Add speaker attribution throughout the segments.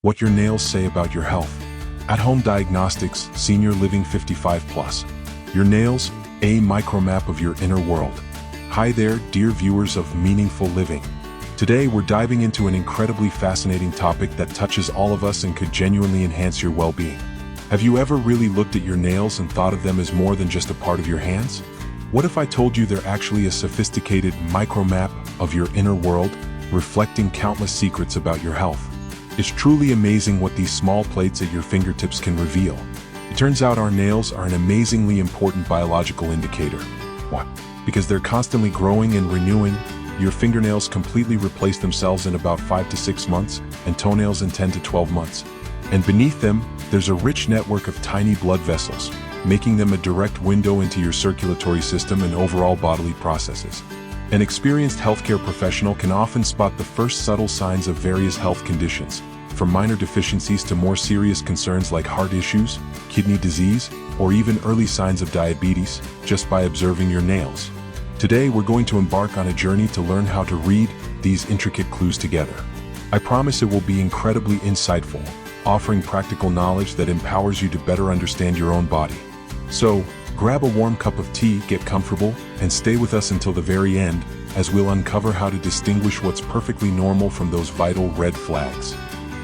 Speaker 1: What your nails say about your health. At-home diagnostics, senior living 55 plus. Your nails, a micromap of your inner world. Hi there, dear viewers of Meaningful Living. Today we're diving into an incredibly fascinating topic that touches all of us and could genuinely enhance your well-being. Have you ever really looked at your nails and thought of them as more than just a part of your hands? What if I told you they're actually a sophisticated micromap of your inner world, reflecting countless secrets about your health? It's truly amazing what these small plates at your fingertips can reveal. It turns out our nails are an amazingly important biological indicator. Why? Because they're constantly growing and renewing. Your fingernails completely replace themselves in about 5 to 6 months, and toenails in 10 to 12 months. And beneath them, there's a rich network of tiny blood vessels, making them a direct window into your circulatory system and overall bodily processes. An experienced healthcare professional can often spot the first subtle signs of various health conditions, from minor deficiencies to more serious concerns like heart issues, kidney disease, or even early signs of diabetes, just by observing your nails. Today, we're going to embark on a journey to learn how to read these intricate clues together. I promise it will be incredibly insightful, offering practical knowledge that empowers you to better understand your own body. So, grab a warm cup of tea, get comfortable, and stay with us until the very end, as we'll uncover how to distinguish what's perfectly normal from those vital red flags.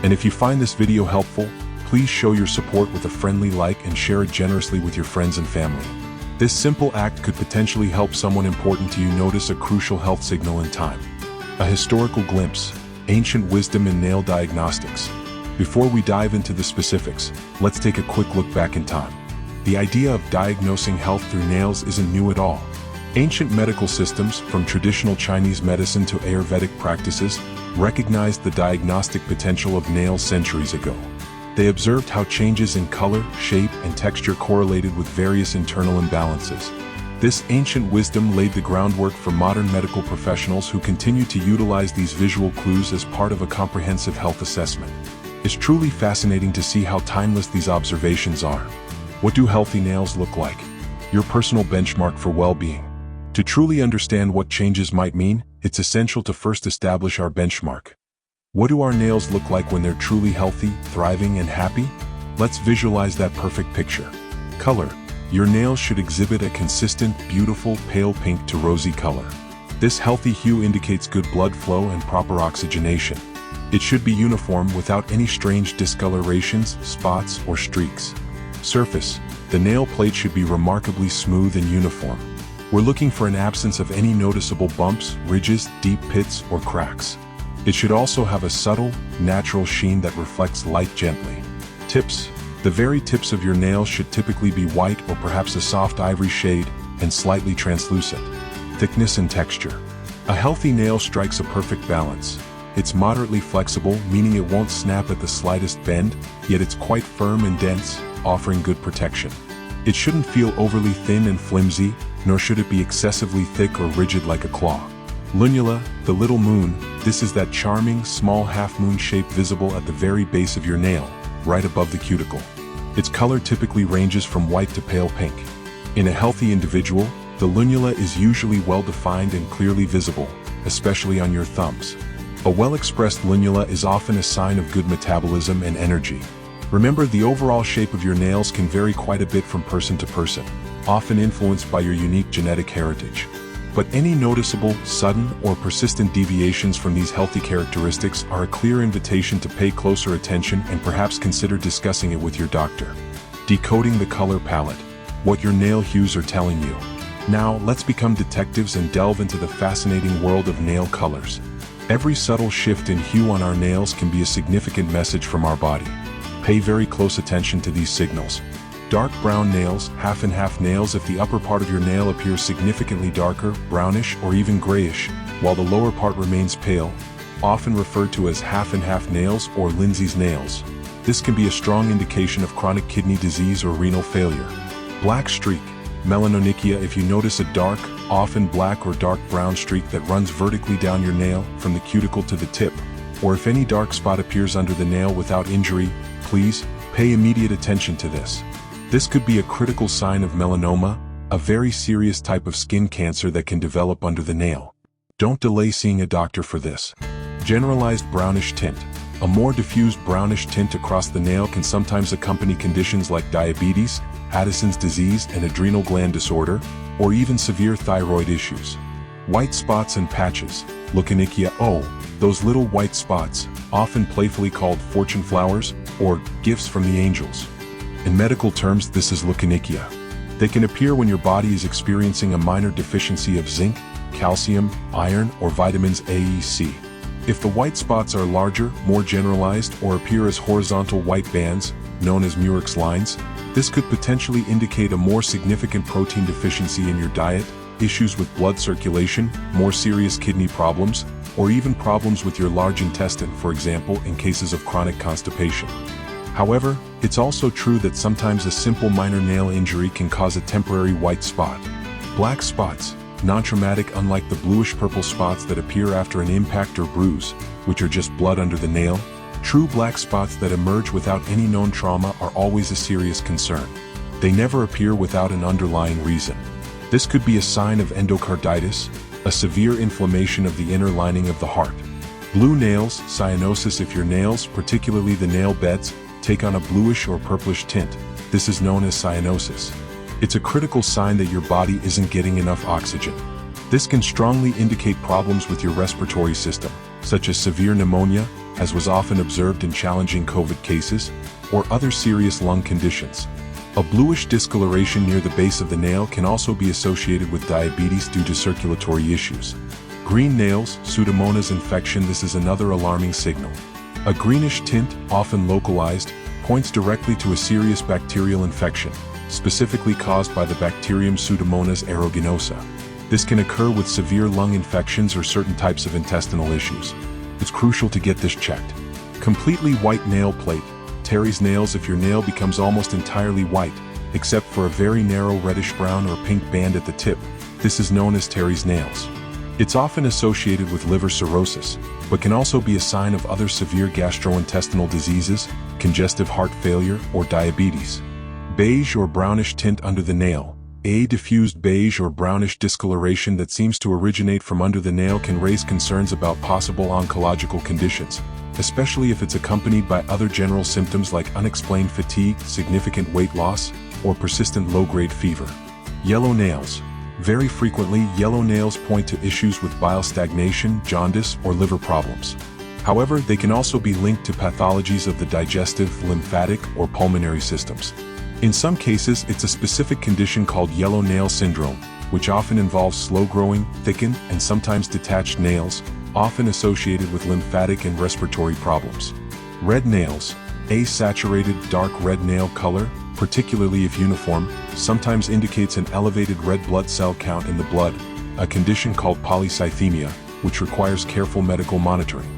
Speaker 1: And if you find this video helpful, please show your support with a friendly like and share it generously with your friends and family. This simple act could potentially help someone important to you notice a crucial health signal in time. A historical glimpse, ancient wisdom in nail diagnostics. Before we dive into the specifics, let's take a quick look back in time. The idea of diagnosing health through nails isn't new at all. Ancient medical systems, from traditional Chinese medicine to Ayurvedic practices, recognized the diagnostic potential of nails centuries ago. They observed how changes in color, shape, and texture correlated with various internal imbalances. This ancient wisdom laid the groundwork for modern medical professionals who continue to utilize these visual clues as part of a comprehensive health assessment. It's truly fascinating to see how timeless these observations are. What do healthy nails look like? Your personal benchmark for well-being. To truly understand what changes might mean, it's essential to first establish our benchmark. What do our nails look like when they're truly healthy, thriving, and happy? Let's visualize that perfect picture. Color. Your nails should exhibit a consistent, beautiful, pale pink to rosy color. This healthy hue indicates good blood flow and proper oxygenation. It should be uniform without any strange discolorations, spots, or streaks. Surface. The nail plate should be remarkably smooth and uniform. We're looking for an absence of any noticeable bumps, ridges, deep pits, or cracks. It should also have a subtle, natural sheen that reflects light gently. Tips. The very tips of your nails should typically be white or perhaps a soft ivory shade and slightly translucent. Thickness and texture. A healthy nail strikes a perfect balance. It's moderately flexible, meaning it won't snap at the slightest bend, yet it's quite firm and dense, offering good protection. It shouldn't feel overly thin and flimsy, nor should it be excessively thick or rigid like a claw. Lunulae, the little moon, this is that charming, small half-moon shape visible at the very base of your nail, right above the cuticle. Its color typically ranges from white to pale pink. In a healthy individual, the lunula is usually well-defined and clearly visible, especially on your thumbs. A well-expressed lunula is often a sign of good metabolism and energy. Remember, the overall shape of your nails can vary quite a bit from person to person, often influenced by your unique genetic heritage. But any noticeable, sudden, or persistent deviations from these healthy characteristics are a clear invitation to pay closer attention and perhaps consider discussing it with your doctor. Decoding the color palette. What your nail hues are telling you. Now, let's become detectives and delve into the fascinating world of nail colors. Every subtle shift in hue on our nails can be a significant message from our body. Pay very close attention to these signals. Dark brown nails, half and half nails. If the upper part of your nail appears significantly darker, brownish, or even grayish, while the lower part remains pale, often referred to as half and half nails or Lindsay's nails. This can be a strong indication of chronic kidney disease or renal failure. Black streak, melanonychia. If you notice a dark, often black or dark brown streak that runs vertically down your nail from the cuticle to the tip, or if any dark spot appears under the nail without injury, please pay immediate attention to this. This could be a critical sign of melanoma, a very serious type of skin cancer that can develop under the nail. Don't delay seeing a doctor for this. Generalized brownish tint. A more diffused brownish tint across the nail can sometimes accompany conditions like diabetes, Addison's disease and adrenal gland disorder, or even severe thyroid issues. White spots and patches, Lunulae. Those little white spots, often playfully called fortune flowers or gifts from the angels. In medical terms, this is Lunulae. They can appear when your body is experiencing a minor deficiency of zinc, calcium, iron, or vitamins A, E, C. If the white spots are larger, more generalized, or appear as horizontal white bands, known as Muir's lines, this could potentially indicate a more significant protein deficiency in your diet, issues with blood circulation, more serious kidney problems, or even problems with your large intestine, for example, in cases of chronic constipation. However, it's also true that sometimes a simple minor nail injury can cause a temporary white spot. Black spots, non-traumatic unlike the bluish-purple spots that appear after an impact or bruise, which are just blood under the nail. True black spots that emerge without any known trauma are always a serious concern. They never appear without an underlying reason. This could be a sign of endocarditis, a severe inflammation of the inner lining of the heart. Blue nails, cyanosis. If your nails, particularly the nail beds, take on a bluish or purplish tint, this is known as cyanosis. It's a critical sign that your body isn't getting enough oxygen. This can strongly indicate problems with your respiratory system, such as severe pneumonia, as was often observed in challenging COVID cases, or other serious lung conditions. A bluish discoloration near the base of the nail can also be associated with diabetes due to circulatory issues. Green nails, Pseudomonas infection. This is another alarming signal. A greenish tint, often localized, points directly to a serious bacterial infection, specifically caused by the bacterium Pseudomonas aeruginosa. This can occur with severe lung infections or certain types of intestinal issues. It's crucial to get this checked. Completely white nail plate, Terry's nails. If your nail becomes almost entirely white, except for a very narrow reddish-brown or pink band at the tip, this is known as Terry's nails. It's often associated with liver cirrhosis, but can also be a sign of other severe gastrointestinal diseases, congestive heart failure, or diabetes. Beige or brownish tint under the nail. A diffused beige or brownish discoloration that seems to originate from under the nail can raise concerns about possible oncological conditions, especially if it's accompanied by other general symptoms like unexplained fatigue, significant weight loss, or persistent low-grade fever. Yellow nails. Very frequently, yellow nails point to issues with bile stagnation, jaundice, or liver problems. However, they can also be linked to pathologies of the digestive, lymphatic, or pulmonary systems. In some cases, it's a specific condition called yellow nail syndrome, which often involves slow-growing, thickened, and sometimes detached nails, often associated with lymphatic and respiratory problems. Red nails. A saturated dark red nail color, particularly if uniform, sometimes indicates an elevated red blood cell count in the blood, a condition called polycythemia, which requires careful medical monitoring.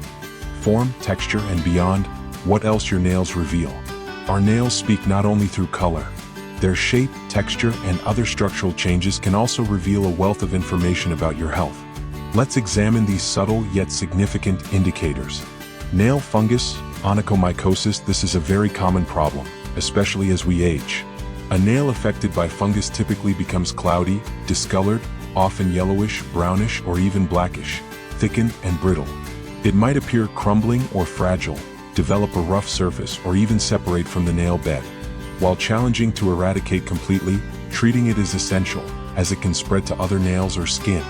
Speaker 1: Form, texture, and beyond, what else your nails reveal. Our nails speak not only through color. Their shape, texture, and other structural changes can also reveal a wealth of information about your health. Let's examine these subtle yet significant indicators. Nail fungus, onychomycosis. This is a very common problem, especially as we age. A nail affected by fungus typically becomes cloudy, discolored, often yellowish, brownish, or even blackish, thickened, and brittle. It might appear crumbling or fragile, develop a rough surface, or even separate from the nail bed. While challenging to eradicate completely, treating it is essential, as it can spread to other nails or skin.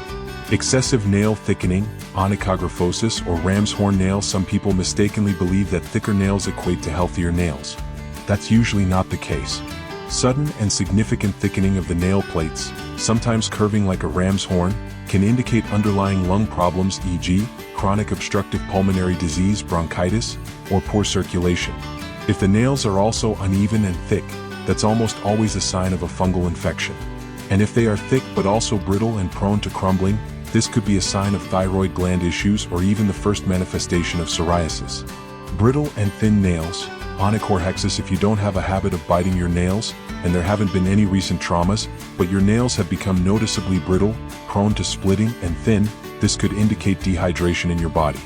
Speaker 1: Excessive nail thickening, onychogryphosis, or ram's horn nail. Some people mistakenly believe that thicker nails equate to healthier nails. That's usually not the case. Sudden and significant thickening of the nail plates, sometimes curving like a ram's horn, can indicate underlying lung problems, e.g., chronic obstructive pulmonary disease, bronchitis, or poor circulation. If the nails are also uneven and thick, that's almost always a sign of a fungal infection. And if they are thick but also brittle and prone to crumbling, this could be a sign of thyroid gland issues or even the first manifestation of psoriasis. Brittle and thin nails, onychorhexis. If you don't have a habit of biting your nails, and there haven't been any recent traumas, but your nails have become noticeably brittle, prone to splitting, and thin, this could indicate dehydration in your body.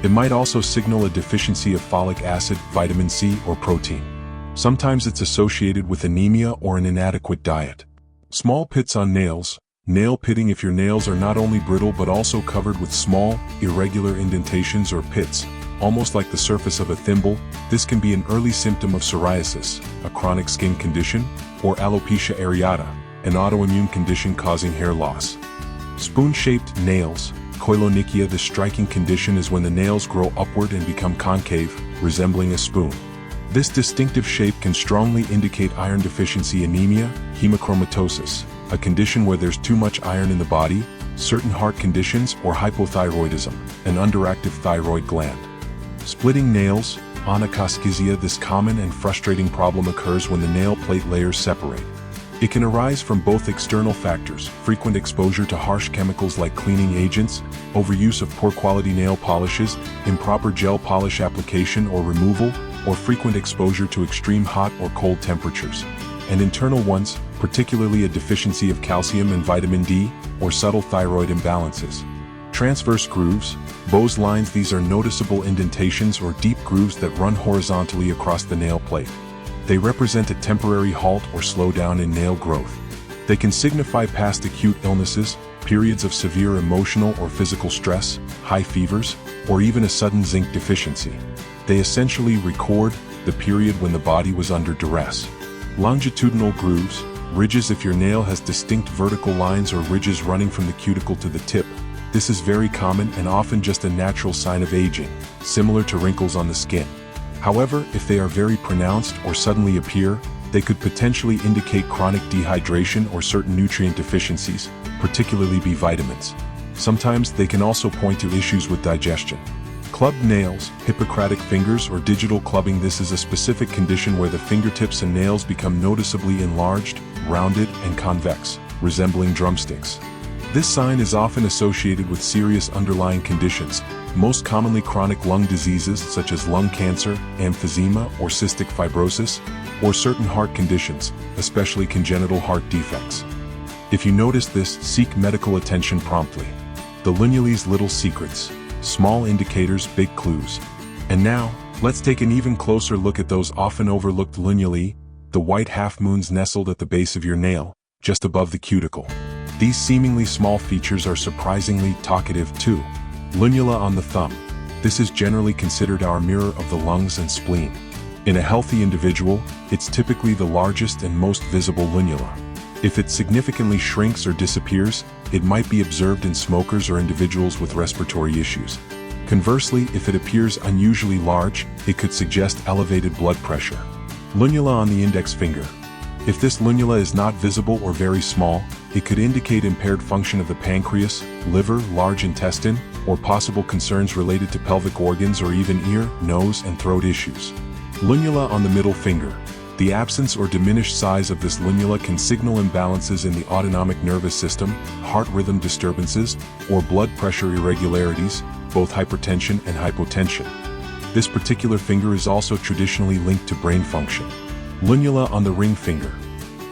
Speaker 1: It might also signal a deficiency of folic acid, vitamin C, or protein. Sometimes it's associated with anemia or an inadequate diet. Small pits on nails. Nail pitting. If your nails are not only brittle but also covered with small, irregular indentations or pits, almost like the surface of a thimble. This can be an early symptom of psoriasis, a chronic skin condition, or alopecia areata, an autoimmune condition causing hair loss. Spoon-shaped nails, koilonychia. This striking condition is when the nails grow upward and become concave, resembling a spoon. This distinctive shape can strongly indicate iron deficiency anemia, hemochromatosis, a condition where there's too much iron in the body, certain heart conditions, or hypothyroidism, an underactive thyroid gland. Splitting nails, onychoschizia. This common and frustrating problem occurs when the nail plate layers separate. It can arise from both external factors, frequent exposure to harsh chemicals like cleaning agents, overuse of poor quality nail polishes, improper gel polish application or removal, or frequent exposure to extreme hot or cold temperatures. And internal ones, particularly a deficiency of calcium and vitamin D, or subtle thyroid imbalances. Transverse grooves, Bowes lines. These are noticeable indentations or deep grooves that run horizontally across the nail plate. They represent a temporary halt or slowdown in nail growth. They can signify past acute illnesses, periods of severe emotional or physical stress, high fevers, or even a sudden zinc deficiency. They essentially record the period when the body was under duress. Longitudinal grooves, ridges. If your nail has distinct vertical lines or ridges running from the cuticle to the tip, this is very common and often just a natural sign of aging, similar to wrinkles on the skin. However, if they are very pronounced or suddenly appear, they could potentially indicate chronic dehydration or certain nutrient deficiencies, particularly B vitamins. Sometimes they can also point to issues with digestion. Clubbed nails, Hippocratic fingers, or digital clubbing. This is a specific condition where the fingertips and nails become noticeably enlarged, rounded, and convex, resembling drumsticks. This sign is often associated with serious underlying conditions, most commonly chronic lung diseases such as lung cancer, emphysema, or cystic fibrosis, or certain heart conditions, especially congenital heart defects. If you notice this, seek medical attention promptly. The Lunulae's little secrets, small indicators, big clues. And now, let's take an even closer look at those often overlooked Lunulae, the white half-moons nestled at the base of your nail, just above the cuticle. These seemingly small features are surprisingly talkative too. Lunula on the thumb. This is generally considered our mirror of the lungs and spleen. In a healthy individual, it's typically the largest and most visible lunula. If it significantly shrinks or disappears, it might be observed in smokers or individuals with respiratory issues. Conversely, if it appears unusually large, it could suggest elevated blood pressure. Lunula on the index finger. If this lunula is not visible or very small, it could indicate impaired function of the pancreas, liver, large intestine, or possible concerns related to pelvic organs or even ear, nose, and throat issues. Lunula on the middle finger. The absence or diminished size of this lunula can signal imbalances in the autonomic nervous system, heart rhythm disturbances, or blood pressure irregularities, both hypertension and hypotension. This particular finger is also traditionally linked to brain function. Lunula on the ring finger.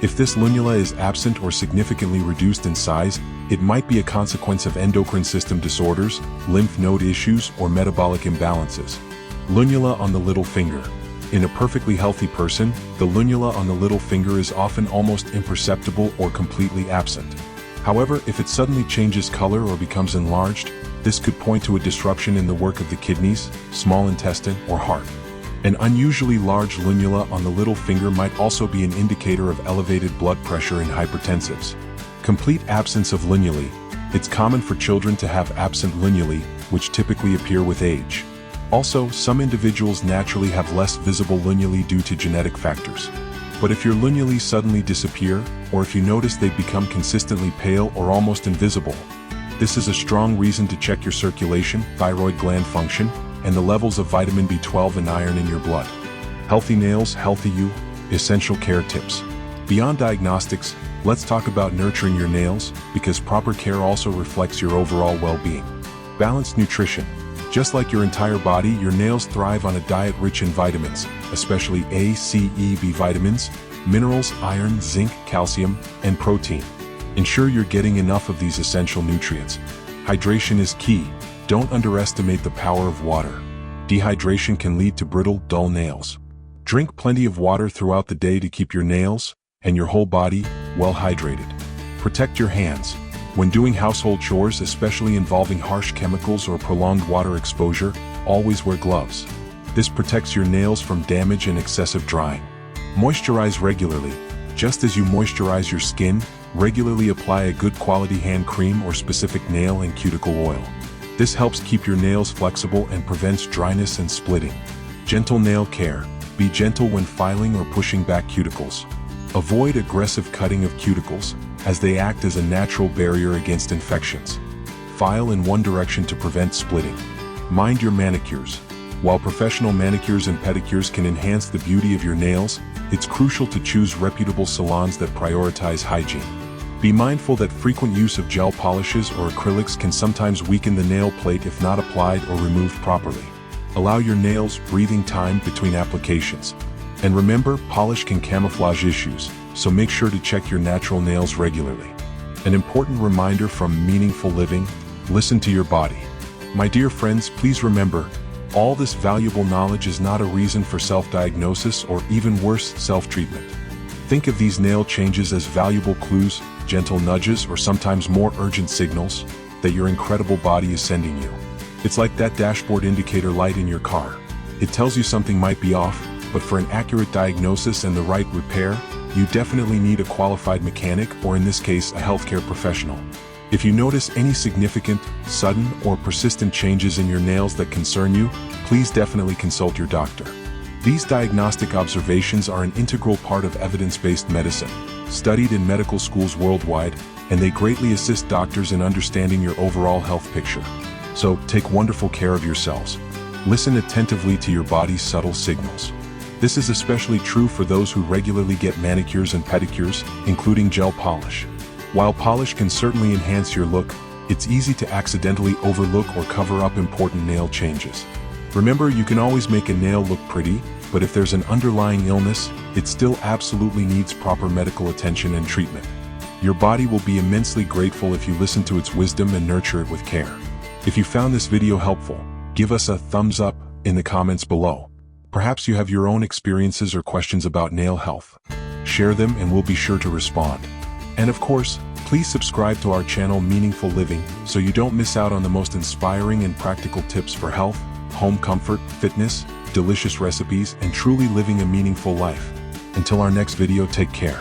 Speaker 1: If this lunula is absent or significantly reduced in size, it might be a consequence of endocrine system disorders, lymph node issues, or metabolic imbalances. Lunula on the little finger. In a perfectly healthy person, the lunula on the little finger is often almost imperceptible or completely absent. However, if it suddenly changes color or becomes enlarged, this could point to a disruption in the work of the kidneys, small intestine, or heart. An unusually large lunula on the little finger might also be an indicator of elevated blood pressure in hypertensives. Complete absence of lunulae. It's common for children to have absent lunulae, which typically appear with age. Also, some individuals naturally have less visible lunulae due to genetic factors. But if your lunulae suddenly disappear, or if you notice they become consistently pale or almost invisible, this is a strong reason to check your circulation, thyroid gland function, and the levels of vitamin B12 and iron in your blood. Healthy nails, healthy you, essential care tips. Beyond diagnostics, let's talk about nurturing your nails, because proper care also reflects your overall well-being. Balanced nutrition. Just like your entire body, your nails thrive on a diet rich in vitamins, especially A, C, E, B vitamins, minerals, iron, zinc, calcium, and protein. Ensure you're getting enough of these essential nutrients. Hydration is key. Don't underestimate the power of water. Dehydration can lead to brittle, dull nails. Drink plenty of water throughout the day to keep your nails and your whole body well hydrated. Protect your hands. When doing household chores, especially involving harsh chemicals or prolonged water exposure, always wear gloves. This protects your nails from damage and excessive drying. Moisturize regularly. Just as you moisturize your skin, regularly apply a good quality hand cream or specific nail and cuticle oil. This helps keep your nails flexible and prevents dryness and splitting. Gentle nail care. Be gentle when filing or pushing back cuticles. Avoid aggressive cutting of cuticles, as they act as a natural barrier against infections. File in one direction to prevent splitting. Mind your manicures. While professional manicures and pedicures can enhance the beauty of your nails, it's crucial to choose reputable salons that prioritize hygiene. Be mindful that frequent use of gel polishes or acrylics can sometimes weaken the nail plate if not applied or removed properly. Allow your nails breathing time between applications. And remember, polish can camouflage issues, so make sure to check your natural nails regularly. An important reminder from Meaningful Living: listen to your body. My dear friends, please remember, all this valuable knowledge is not a reason for self-diagnosis or even worse, self-treatment. Think of these nail changes as valuable clues, gentle nudges, or sometimes more urgent signals that your incredible body is sending you. It's like that dashboard indicator light in your car. It tells you something might be off, but for an accurate diagnosis and the right repair, you definitely need a qualified mechanic, or in this case, a healthcare professional. If you notice any significant, sudden, or persistent changes in your nails that concern you, please definitely consult your doctor. These diagnostic observations are an integral part of evidence-based medicine, studied in medical schools worldwide, and they greatly assist doctors in understanding your overall health picture. So, take wonderful care of yourselves. Listen attentively to your body's subtle signals. This is especially true for those who regularly get manicures and pedicures, including gel polish. While polish can certainly enhance your look, it's easy to accidentally overlook or cover up important nail changes. Remember, you can always make a nail look pretty, but if there's an underlying illness, it still absolutely needs proper medical attention and treatment. Your body will be immensely grateful if you listen to its wisdom and nurture it with care. If you found this video helpful, give us a thumbs up in the comments below. Perhaps you have your own experiences or questions about nail health. Share them and we'll be sure to respond. And of course, please subscribe to our channel Meaningful Living so you don't miss out on the most inspiring and practical tips for health, home comfort, fitness, delicious recipes, and truly living a meaningful life. Until our next video, take care.